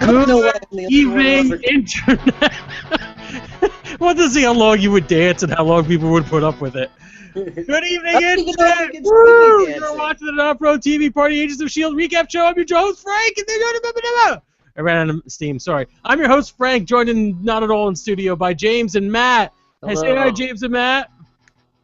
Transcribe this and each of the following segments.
I don't know why I'm the only one who Evening ever- internet. Want to see how long you would dance and how long people would put up with it. Good evening, internet. Woo! You're watching the Non-Pro TV Party Agents of S.H.I.E.L.D. recap show. I'm your host, Frank. I ran out of steam. Sorry. I'm your host, Frank, joined not at all in studio by James and Matt. Hey, say hi, James and Matt.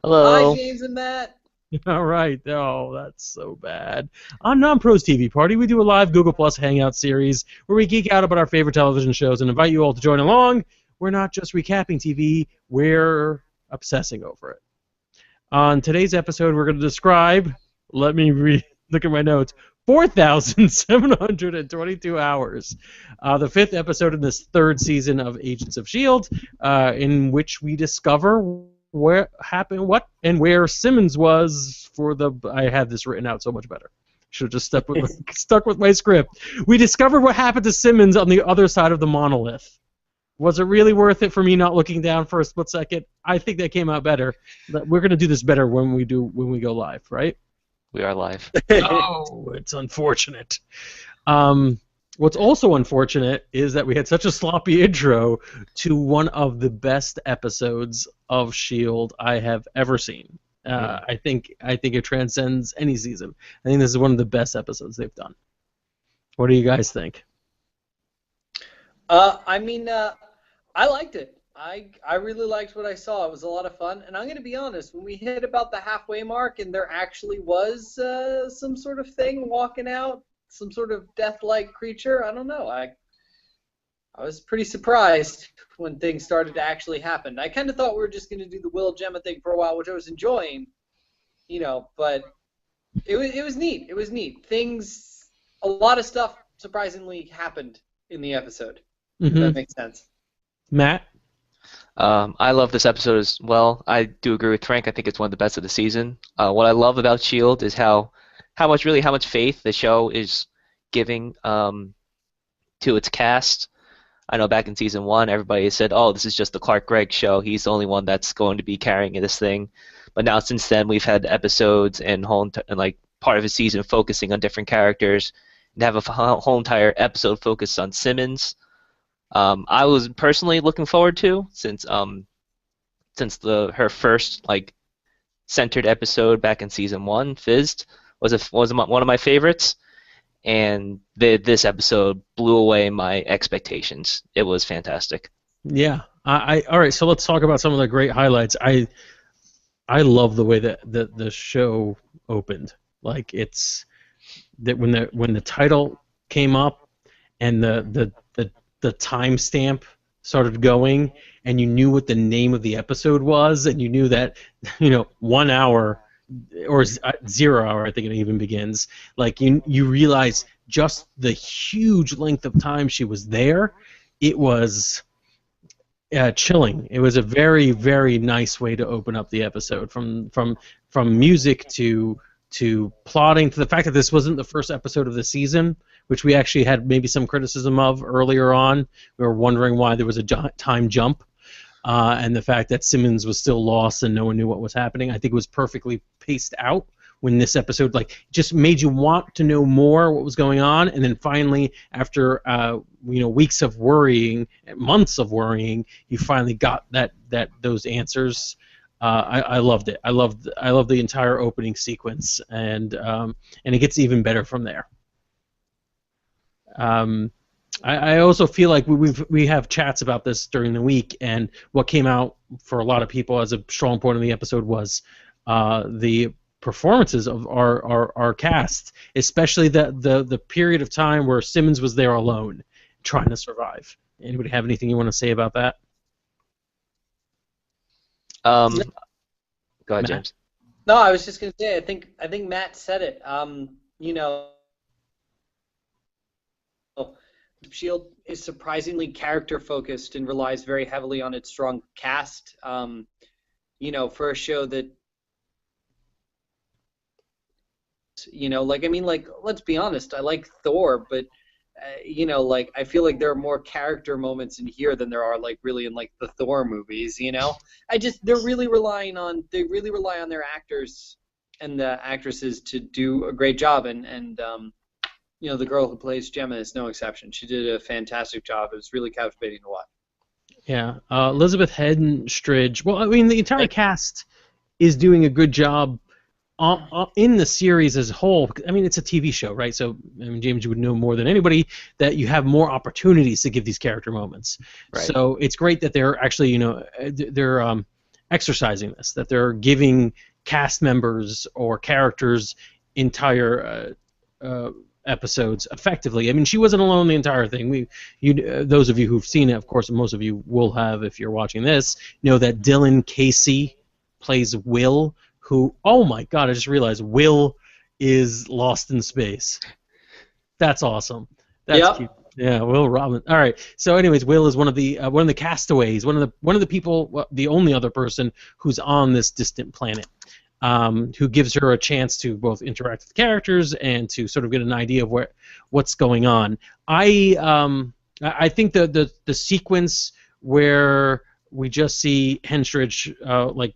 Hello. Hi, James and Matt. All right. Oh, that's so bad. On Non-Pro's TV Party, we do a live Google Plus Hangout series where we geek out about our favorite television shows and invite you all to join along. We're not just recapping TV, we're obsessing over it. On today's episode, we're going to describe, let me look at my notes, 4,722 hours. The fifth episode in this third season of Agents of S.H.I.E.L.D., in which we discover what happened, and where Simmons was for the... I had this written out so much better. Should have just stuck with my script. We discovered what happened to Simmons on the other side of the monolith. Was it really worth it for me not looking down for a split second? I think that came out better. We're going to do this better when we go live, right? We are live. Oh, it's unfortunate. What's also unfortunate is that we had such a sloppy intro to one of the best episodes of S.H.I.E.L.D. I have ever seen. I think it transcends any season. I think this is one of the best episodes they've done. What do you guys think? I liked it. I really liked what I saw. It was a lot of fun. And I'm going to be honest, when we hit about the halfway mark and there actually was some sort of thing walking out, some sort of death-like creature, I don't know. I was pretty surprised when things started to actually happen. I kind of thought we were just going to do the Will Gemma thing for a while, which I was enjoying, but it was neat. It was neat. A lot of stuff surprisingly happened in the episode. If that makes sense. Matt? I love this episode as well. I do agree with Frank. I think it's one of the best of the season. What I love about S.H.I.E.L.D. is how much faith the show is giving to its cast. I know back in season 1, everybody said, "Oh, this is just the Clark Gregg show. He's the only one that's going to be carrying this thing." But now, since then, we've had episodes and part of a season focusing on different characters, and have a whole entire episode focused on Simmons. I was personally looking forward to since her first centered episode back in season 1, Fizzed, was one of my favorites, and this episode blew away my expectations. It was fantastic. Yeah. All right. So let's talk about some of the great highlights. I love the way that the show opened. It's that when the title came up and the timestamp started going, and you knew what the name of the episode was, and you knew that 1 hour or 0 hour, I think it even begins. You realize just the huge length of time she was there. It was chilling. It was a very, very nice way to open up the episode, from music to plotting, to the fact that this wasn't the first episode of the season, which we actually had maybe some criticism of earlier on. We were wondering why there was a time jump, and the fact that Simmons was still lost and no one knew what was happening. I think it was perfectly paced out when this episode just made you want to know more what was going on, and then finally, after weeks of worrying, months of worrying, you finally got those answers. I loved it. I loved the entire opening sequence, and it gets even better from there. I also feel like we have chats about this during the week, and what came out for a lot of people as a strong point of the episode was the performances of our cast, especially the period of time where Simmons was there alone, trying to survive. Anybody have anything you want to say about that? Go ahead, Matt? James. No, I was just going to say, I think Matt said it. S.H.I.E.L.D. is surprisingly character-focused and relies very heavily on its strong cast. For a show that, let's be honest, I like Thor, but, I feel like there are more character moments in here than there are, really in, the Thor movies, they really rely on their actors and the actresses to do a great job, and the girl who plays Gemma is no exception. She did a fantastic job. It was really captivating to watch. Yeah, Elizabeth Henstridge. Well, I mean, the entire cast is doing a good job in the series as a whole. I mean, it's a TV show, right? So, I mean, James, you would know more than anybody that you have more opportunities to give these character moments. Right. So it's great that they're actually, they're exercising this, that they're giving cast members or characters entire episodes effectively. I mean, she wasn't alone the entire thing. Those of you who've seen it, of course, most of you will have if you're watching this, know that Dylan Casey plays Will, who, oh my God, I just realized Will is Lost in Space. That's awesome. That's cute. Yeah, Will Robin. All right. So, anyways, Will is one of the castaways, one of the people, well, the only other person who's on this distant planet, who gives her a chance to both interact with characters and to sort of get an idea of what's going on. I think the sequence where we just see Henstridge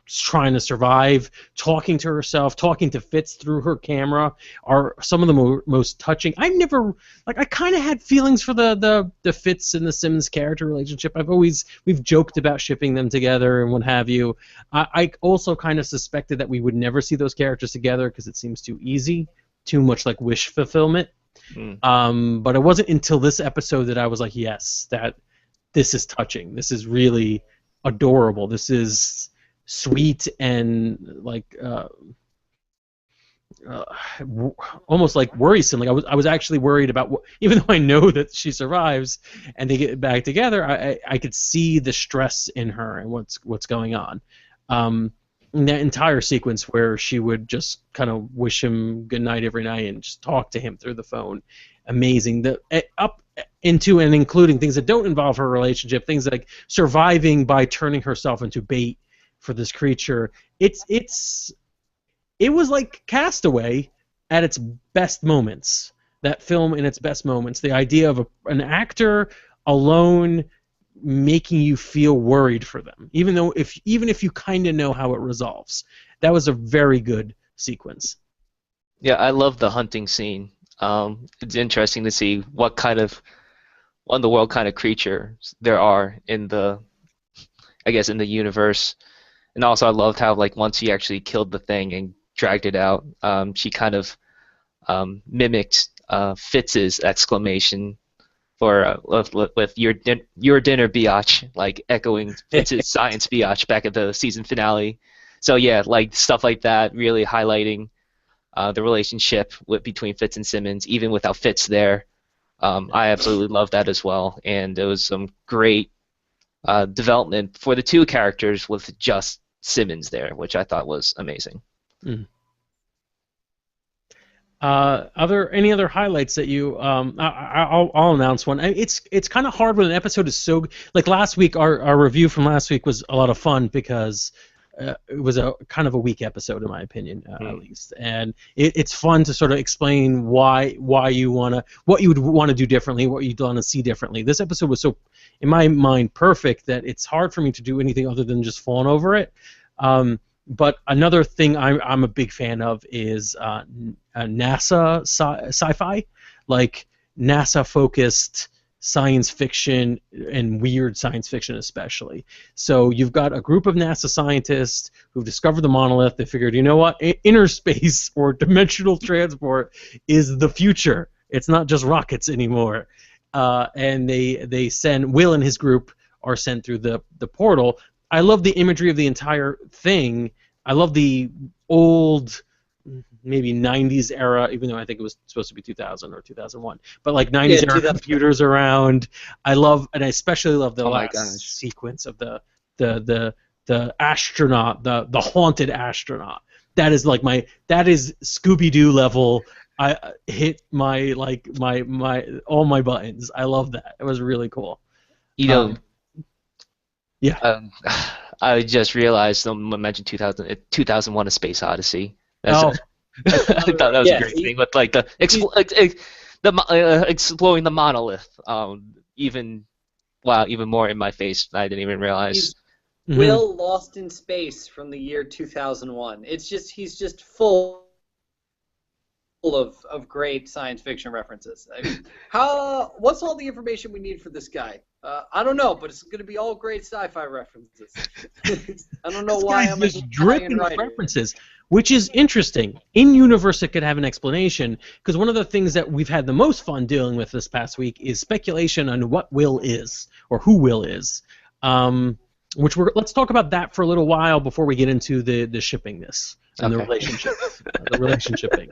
trying to survive, talking to herself, talking to Fitz through her camera, are some of the most touching. I kind of had feelings for the Fitz and the Simmons character relationship. We've joked about shipping them together and what have you. I also kind of suspected that we would never see those characters together because it seems too easy, too much like wish fulfillment. But it wasn't until this episode that I was like, yes, that this is touching. This is really adorable. This is sweet and almost like worrisome. Like I was actually worried about even though I know that she survives and they get back together, I could see the stress in her and what's going on. In that entire sequence where she would just kind of wish him good night every night and just talk to him through the phone, amazing. Up into and including things that don't involve her relationship, things like surviving by turning herself into bait for this creature. It was like Castaway at its best moments. That film in its best moments. The idea of an actor alone making you feel worried for them, even if you kind of know how it resolves. That was a very good sequence. Yeah, I love the hunting scene. It's interesting to see what kind of on-the-world kind of creatures there are in the universe. And also, I loved how, like, once he actually killed the thing and dragged it out, she kind of mimicked Fitz's exclamation for with your dinner, biatch, like echoing Fitz's science biatch back at the season finale. So yeah, like stuff like that, really highlighting the relationship between Fitz and Simmons, even without Fitz there. I absolutely love that as well, and there was some great development for the two characters with just Simmons there, which I thought was amazing. Are there any other highlights that you? I'll announce one. It's kind of hard when an episode is so like last week. Our review from last week was a lot of fun because it was a kind of a weak episode in my opinion, at least. And it's fun to sort of explain why you what you would want to do differently, what you'd want to see differently. This episode was so, in my mind, perfect that it's hard for me to do anything other than just fawn over it. But another thing I'm a big fan of is NASA sci-fi, like NASA-focused science fiction and weird science fiction especially. So you've got a group of NASA scientists who've discovered the monolith. They figured, you know what, inner space or dimensional transport is the future. It's not just rockets anymore. And they send, Will and his group are sent through the portal. I love the imagery of the entire thing. I love the old, maybe 90s era, even though I think it was supposed to be 2000 or 2001. But like 90s era computers around. I especially love the last sequence of the astronaut, the haunted astronaut. That is like that is Scooby-Doo level. I hit my all my buttons. I love that. It was really cool. You know. Yeah. I just realized someone mentioned 2001: A Space Odyssey. I thought that was a great thing with like exploring the monolith. Even more in my face. I didn't even realize. Will Lost in Space from the year 2001. It's just he's just full of great science fiction references. I mean, what's all the information we need for this guy? I don't know, but it's going to be all great sci-fi references. I don't know This why guy's I'm an just Italian dripping with writer. references, which is interesting. In universe, it could have an explanation, because one of the things that we've had the most fun dealing with this past week is speculation on what Will is, or who Will is. Let's talk about that for a little while before we get into the shipping this and the Okay. relationship, the relationshiping.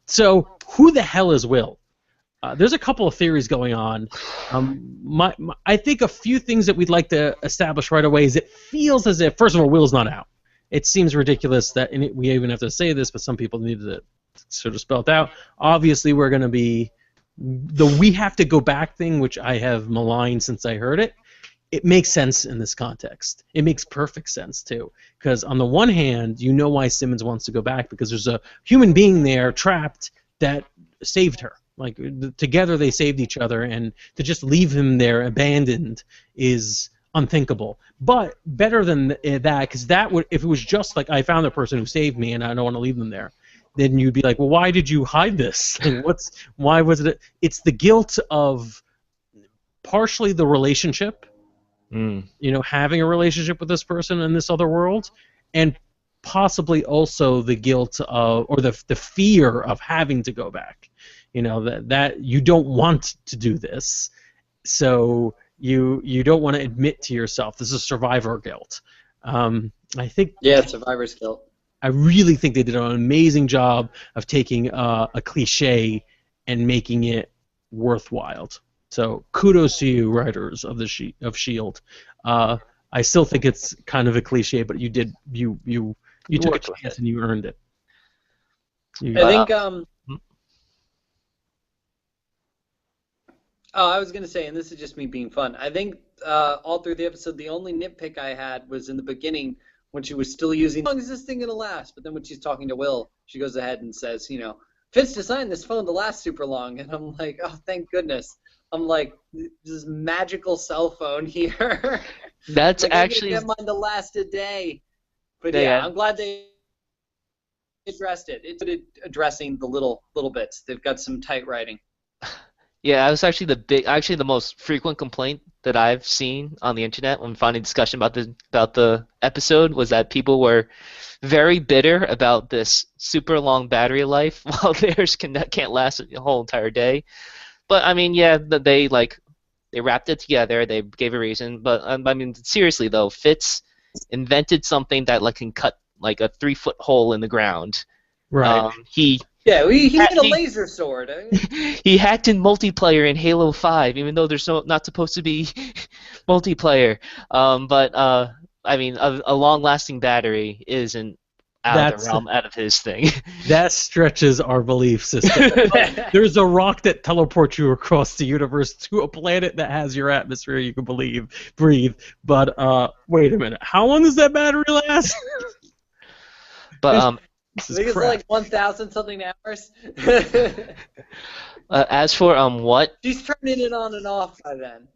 So, who the hell is Will? There's a couple of theories going on. I think a few things that we'd like to establish right away is it feels as if, first of all, Will's not out. It seems ridiculous that we even have to say this, but some people need to sort of spell it out. Obviously, we're going to be the we have to go back thing, which I have maligned since I heard it. It makes sense in this context. It makes perfect sense, too. Because on the one hand, you know why Simmons wants to go back, because there's a human being there trapped that saved her. Like, together they saved each other, and to just leave him there abandoned is unthinkable. But better than that, because that would, if it was just like, I found the person who saved me and I don't want to leave them there, then you'd be like, well, why did you hide this? Like, why was it? It's the guilt of partially the relationship, having a relationship with this person in this other world, and possibly also the guilt of, or the fear of having to go back. That you don't want to do this, so you don't want to admit to yourself. This is survivor guilt. I think. Yeah, survivor's guilt. I really think they did an amazing job of taking a cliche and making it worthwhile. So kudos to you, writers of S.H.I.E.L.D. I still think it's kind of a cliche, but you took a chance and you earned it. I think. Oh, I was going to say, and this is just me being fun, I think all through the episode, the only nitpick I had was in the beginning when she was still using, how long is this thing going to last? But then when she's talking to Will, she goes ahead and says, Fitz designed this phone to last super long. And I'm like, oh, thank goodness. I'm like, this magical cell phone here. That's like, actually... I'm going to get mine to last a day. But yeah, I'm glad they addressed it. It's addressing the little bits. They've got some tight writing. Yeah, that was actually the most frequent complaint that I've seen on the internet when finding discussion about the episode was that people were very bitter about this super long battery life while theirs can't last a whole entire day. But I mean, yeah, they wrapped it together. They gave a reason. But I mean, seriously though, Fitz invented something that can cut like a 3-foot hole in the ground. Right. He made a laser sword. He hacked in multiplayer in Halo 5, even though there's not supposed to be multiplayer. But I mean, a long-lasting battery isn't out of the realm, out of his thing. That stretches our belief system. There's a rock that teleports you across the universe to a planet that has your atmosphere you can breathe. But wait a minute, how long does that battery last? But I think it's like 1,000 something hours. As for what... She's turning it on and off by then.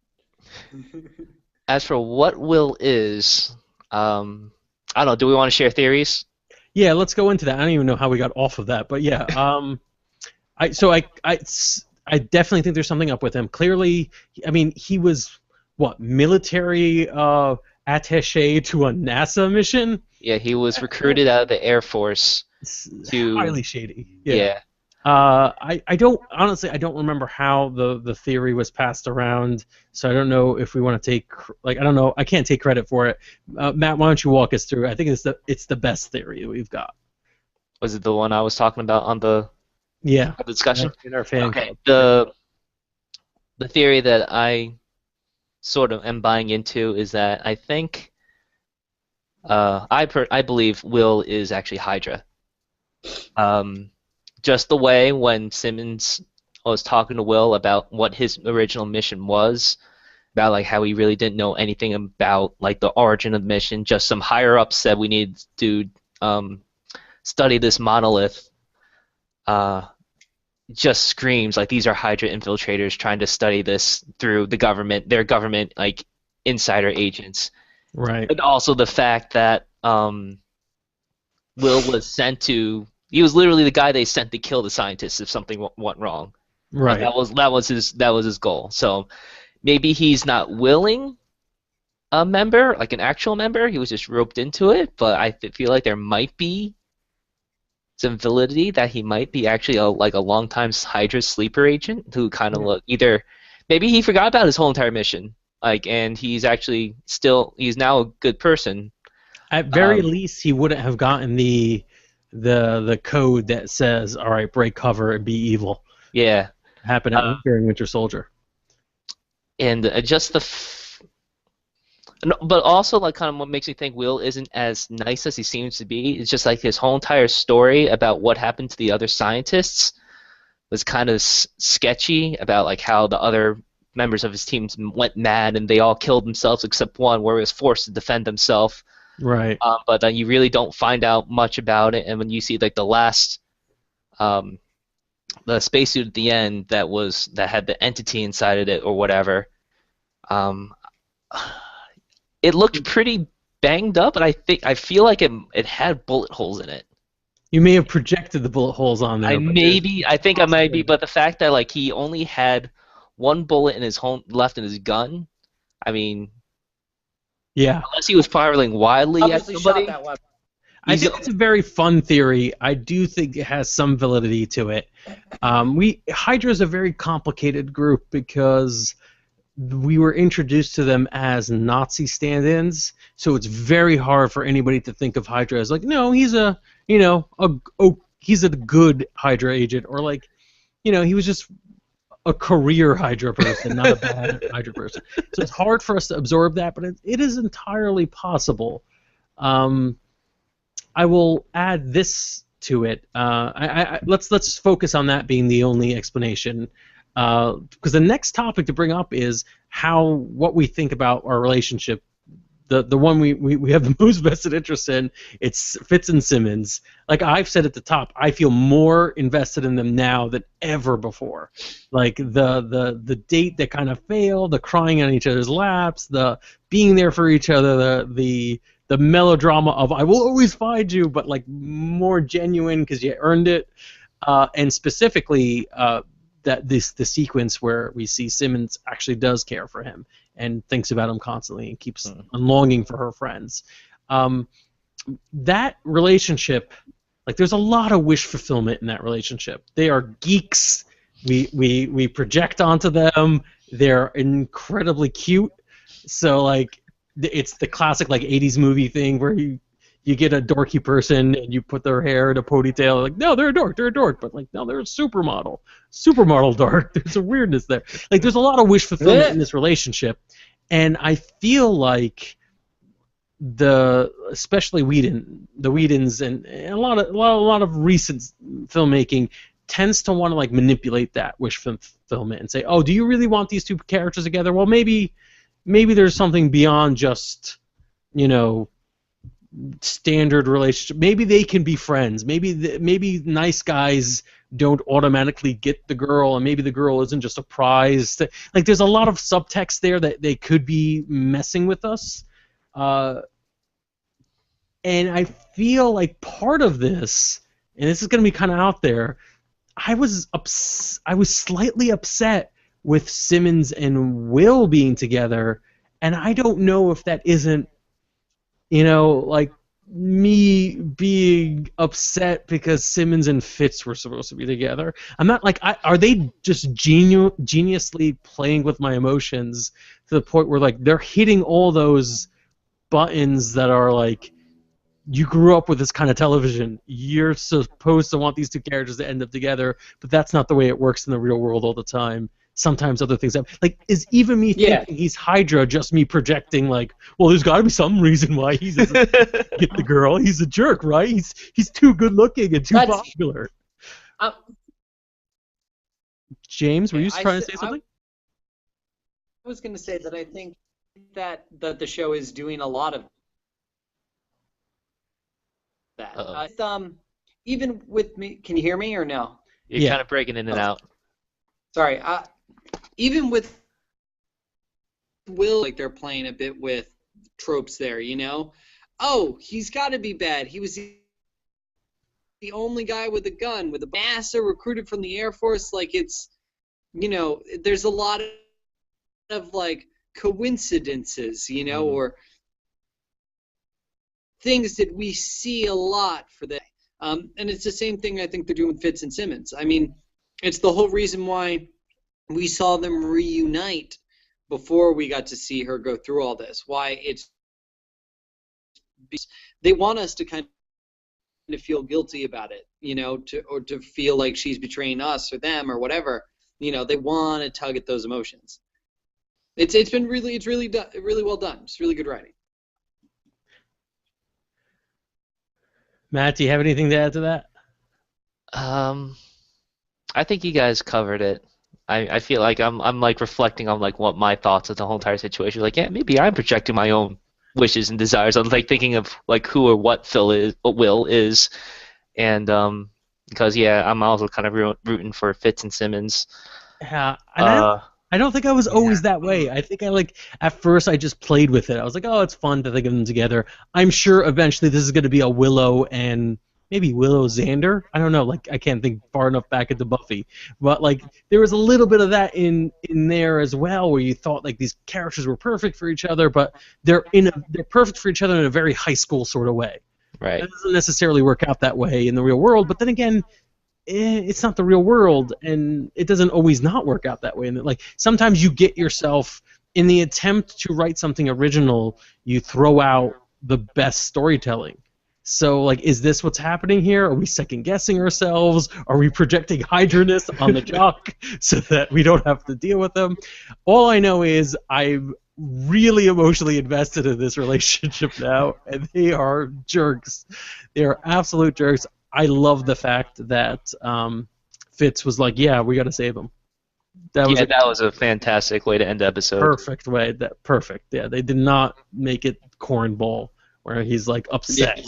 As for what Will is, I don't know, do we want to share theories? Yeah, let's go into that. I don't even know how we got off of that, but yeah. I definitely think there's something up with him. Clearly, I mean, he was, military attaché to a NASA mission? Yeah, he was recruited out of the Air Force to... Highly shady. Yeah. I don't remember how the theory was passed around, so I don't know if we want to take, I don't know, I can't take credit for it. Matt, why don't you walk us through? I think it's the best theory that we've got. Was it the one I was talking about on the discussion? In our fan club. club. The theory that I sort of am buying into is that I think I believe Will is actually Hydra. Just the way when Simmons was talking to Will about what his original mission was, about how he really didn't know anything about the origin of the mission. Just some higher ups said we need to study this monolith. Just screams like these are Hydra infiltrators trying to study this through the government, their government insider agents. Right. And also the fact that Will was sent to He was literally the guy they sent to kill the scientists if something went wrong. Like Right. that was his goal. So maybe he's not willing a member, like an actual member. He was just roped into it. But I feel like there might be some validity that he might be actually like a longtime Hydra sleeper agent who kind of look either maybe he forgot about his whole entire mission, like, and he's now a good person. At very least, he wouldn't have gotten the code that says, "All right, break cover and be evil." Yeah, Happened during Winter Soldier. and just no, but also like kind of what makes me think Will isn't as nice as he seems to be. It's just like his whole entire story about what happened to the other scientists was kind of sketchy about like how the other members of his team went mad and they all killed themselves except one where he was forced to defend himself. Right. But then you really don't find out much about it, and when you see like the spacesuit at the end that had the entity inside of it or whatever, um, it looked pretty banged up, and I feel like it had bullet holes in it. You may have projected the bullet holes on there. I think I might be, but the fact that like he only had one bullet in his left in his gun, I mean, yeah, unless he was firing wildly at Obviously somebody. shot that weapon. I think it's a very fun theory. I do think it has some validity to it. Hydra is a very complicated group because we were introduced to them as Nazi stand-ins, so it's very hard for anybody to think of Hydra as like, no, he's he's a good Hydra agent, or like, he was just a career Hydra person, not a bad Hydra person. So it's hard for us to absorb that, but it is entirely possible. I will add this to it. Let's focus on that being the only explanation, because the next topic to bring up is what we think about our relationship. The one we have the most vested interest in, it's Fitz and Simmons. Like I've said at the top, I feel more invested in them now than ever before. Like the date that kind of failed, the crying on each other's laps, the being there for each other, the melodrama of I will always find you, but like more genuine because you earned it, and specifically the sequence where we see Simmons actually does care for him and thinks about him constantly and keeps longing for her friends. That relationship, like there's a lot of wish fulfillment in that relationship. They are geeks. We project onto them. They're incredibly cute. So like it's the classic like 80s movie thing where you get a dorky person and you put their hair in a ponytail, like, no, they're a dork, but like, no, they're a supermodel dork. There's a weirdness there. Like, there's a lot of wish fulfillment in this relationship, and I feel like especially the Whedons and a lot of recent filmmaking tends to want to like manipulate that wish fulfillment and say, oh, do you really want these two characters together? Well, maybe there's something beyond just, standard relationship. Maybe they can be friends. Maybe nice guys don't automatically get the girl, and maybe the girl isn't just a prize. Like there's a lot of subtext there that they could be messing with us, and I feel like part of this, and this is going to be kind of out there, I was slightly upset with Simmons and Will being together, and I don't know if that isn't, like me being upset because Simmons and Fitz were supposed to be together. I'm not like, are they just geniusly playing with my emotions to the point where like they're hitting all those buttons that are like, you grew up with this kind of television. You're supposed to want these two characters to end up together, but that's not the way it works in the real world all the time. Sometimes other things happen. Like, is even me thinking he's Hydra just me projecting like, well, there's got to be some reason why he doesn't get the girl. He's a jerk, right? He's too good looking and too popular. James, were you trying to say something? I was going to say that I think that the show is doing a lot of that. Even with me, can you hear me or no? You're kind of breaking in and out. Sorry. Even with Will, like they're playing a bit with tropes there, Oh, he's got to be bad. He was the only guy with a gun, with a NASA recruited from the Air Force. Like, it's, there's a lot of like coincidences, or things that we see a lot for that. And it's the same thing I think they're doing with Fitz and Simmons. I mean, it's the whole reason why we saw them reunite before we got to see her go through all this. Why they want us to kind of feel guilty about it, to feel like she's betraying us or them or whatever. They want to tug at those emotions. It's really well done. It's really good writing. Matt, do you have anything to add to that? I think you guys covered it. I feel like I'm like reflecting on like what my thoughts of the whole entire situation. Like, yeah, maybe I'm projecting my own wishes and desires. I'm like thinking of like who or what Will is, and because I'm also kind of rooting for Fitz and Simmons. Yeah, and I don't think I was always that way. I think at first I just played with it. I was like, oh, it's fun to think of them together. I'm sure eventually this is going to be a Willow and maybe Willow Xander. I don't know. Like, I can't think far enough back into Buffy, but like there was a little bit of that in there as well, where you thought like these characters were perfect for each other, but they're perfect for each other in a very high school sort of way. Right. That doesn't necessarily work out that way in the real world, but then again, it's not the real world, and it doesn't always not work out that way. And like sometimes you get yourself in the attempt to write something original, you throw out the best storytelling. So like, is this what's happening here? Are we second guessing ourselves? Are we projecting hydraness on the jock so that we don't have to deal with them? All I know is I'm really emotionally invested in this relationship now, and they are jerks. They are absolute jerks. I love the fact that Fitz was like, "Yeah, we got to save him." That was a fantastic way to end the episode. Perfect way. Perfect. Yeah, they did not make it cornball where he's like upset.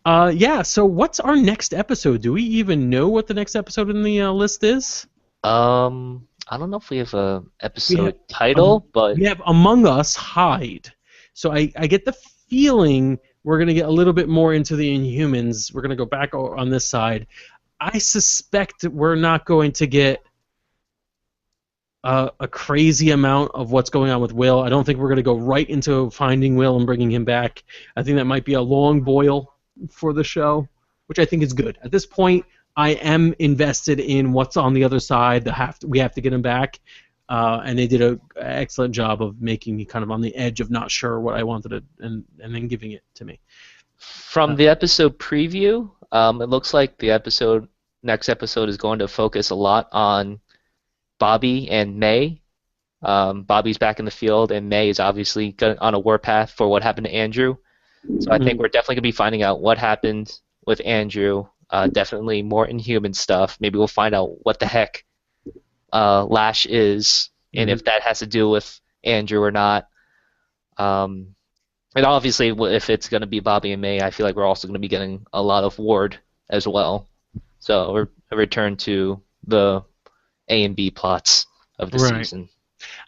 Yeah. So what's our next episode? Do we even know what the next episode in the list is? I don't know if we have a episode title, but we have Among Us Hide. So I get the feeling we're going to get a little bit more into the Inhumans. We're going to go back on this side. I suspect we're not going to get a crazy amount of what's going on with Will. I don't think we're going to go right into finding Will and bringing him back. I think that might be a long boil for the show, which I think is good. At this point, I am invested in what's on the other side. We have to get him back. And they did an excellent job of making me kind of on the edge of not sure what I wanted and then giving it to me. From the episode preview, it looks like the next episode is going to focus a lot on Bobby and May. Bobby's back in the field, and May is obviously on a warpath for what happened to Andrew. So I think we're definitely going to be finding out what happened with Andrew. Definitely more Inhuman stuff. Maybe we'll find out what the heck Lash is, and if that has to do with Andrew or not. And obviously, if it's going to be Bobby and May, I feel like we're also going to be getting a lot of Ward as well. So we're a return to the A and B plots of the season.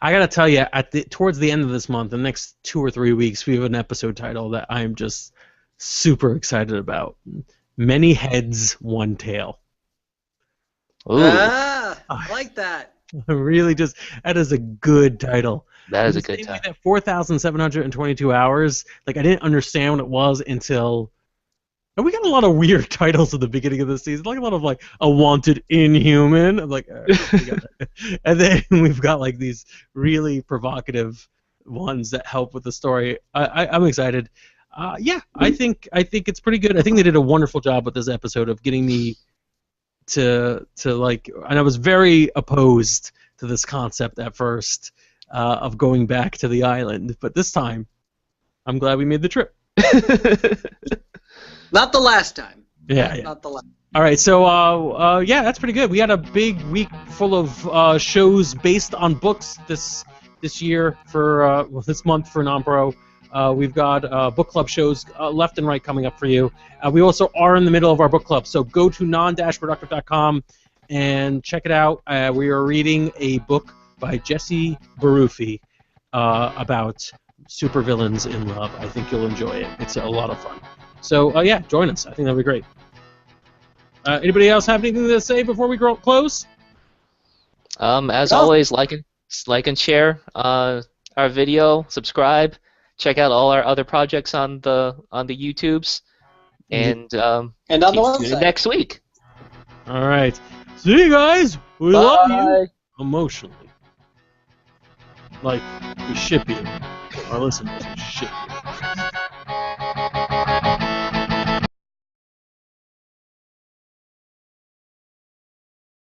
I gotta tell you, towards the end of this month, the next 2 or 3 weeks, we have an episode title that I'm just super excited about. Many Heads, One Tail. Ooh. I like that. That is a good title. That is a good title. That 4,722 hours, like I didn't understand what it was until. And we got a lot of weird titles at the beginning of the season, like a lot of like a wanted Inhuman. I'm like, all right, we got it. And then we've got like these really provocative ones that help with the story. I'm excited. Yeah, I think it's pretty good. I think they did a wonderful job with this episode of getting me to like, and I was very opposed to this concept at first of going back to the island, but this time I'm glad we made the trip. Not the last time. Yeah. Not the last. All right, so yeah, that's pretty good. We had a big week full of shows based on books this year for this month for NonPro. We've got book club shows left and right coming up for you. We also are in the middle of our book club, so go to Non-Productive.com and check it out. We are reading a book by Jesse Baruffi about supervillains in love. I think you'll enjoy it. It's a lot of fun. So yeah, join us. I think that'd be great. Anybody else have anything to say before we close? As No. always, like and share our video, subscribe, check out all our other projects on the YouTubes, and And on the keep tuning website. next week. All right. See you guys. We love you Bye. emotionally. Like we ship you. Our listeners, we ship you.